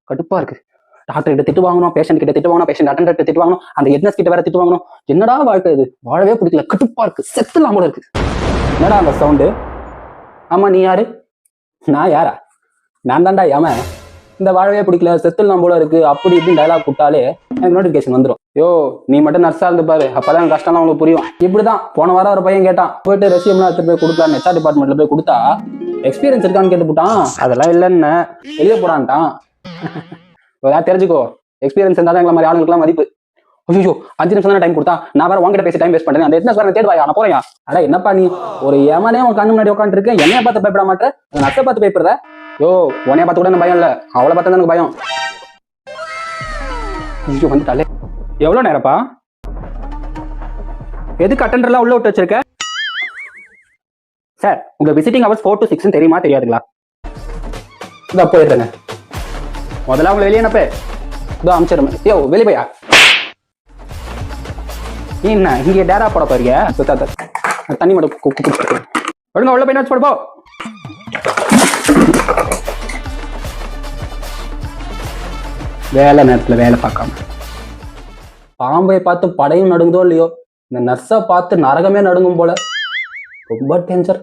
கடுப்பா இருக்கு. டாக்டர் கிட்ட திட்டு வாங்கணும், பேஷண்ட் கிட்ட திட்டு வாங்கணும், பேஷண்ட் அட்டெண்டர் கிட்ட திட்டு வாங்கணும், அந்த எட்னஸ் கிட்ட வேற திட்டு வாங்கணும். என்னடா வாழ்க்கை இது? வாழவே பிடிக்கல, கடுப்பா இருக்கு, செத்துலாம் போல இருக்கு. என்னடா அந்த சவுண்டு? ஆமா, நீ யாரு? நான் யாரா? நான் தான்டா ஏம. இந்த வாழவே பிடிக்கல, செத்துலாம் போல இருக்கு, அப்படி இப்படின்னு டைலாக் கொடுத்தாலே எனக்கு நோட்டிபிகேஷன் வந்துடும். யோ, நீ மட்டும் நர்ஸா இருந்து பாரு, அப்பதான் கஷ்டம்லாம் உங்களுக்கு புரியும். இப்படிதான் போன வாரம் ஒரு பையன் கேட்டான், போயிட்டு ரெசியூம்லாம் எடுத்து போய் கொடுக்கலாம், HR டிபார்ட்மெண்ட்ல போய் கொடுத்தா எக்ஸ்பீரியன்ஸ் இருக்கான்னு கேட்டு போட்டான். அதெல்லாம் இல்லைன்னு வெளியே போடான்ட்டான். தெரிஞ்சுக்கோ, எக்ஸ்பீரியன்ஸ் இருந்தாலும் எங்களை மாதிரி ஆளுங்களுக்குலாம் மதிப்பு. ஐயோ, 5 நிமிஷம் தானே டைம் கொடுத்தா, நான் வேற உங்ககிட்ட பேசி டைம் வேஸ்ட் பண்றேன். அந்த எத்தனை வேற தேடுவாயா, நான் போறேன். அட என்னப்பா நீ ஒரு ஏமானே உன் கண்ணு முன்னாடி உட்காந்து இருக்கேன், என்னைய பார்த்து பயப்பட மாட்டேன், நர்ஸை பார்த்து பயப்படுற? யோ, உன்னைய பார்த்து கூட எனக்கு பயம் இல்ல, அவளை பார்த்தா எனக்கு பயம். ஐயோ வந்துட்டாலே. எவ்வளவு நேரப்பா? எதுக்கு அட்டெண்டர்லாம் உள்ள விட்டு வச்சிருக்க? சார், உங்க விசிட்டிங் ஹவர்ஸ் 4 to 6 தெரியுமா தெரியாதுங்களா? இதோ போயிடுறேங்க. முதல்ல அவங்க வெளியே என்னப்பே இதோ அமிச்சிருமே. யோ வெளியே போயா? என்ன இங்கே டேரா போட போறீங்க? தண்ணி மட்டும் ஒழுங்கா உள்ள போய் நோட்ஸ் போடு போ. வேலை நேரத்துல வேலை பார்க்காம பாம்பை பார்த்து படையும் நடுங்குதோ இல்லையோ, இந்த நர்ஸை பார்த்து நரகமே நடுங்கும் போல. ரொம்ப டேஞ்சர்.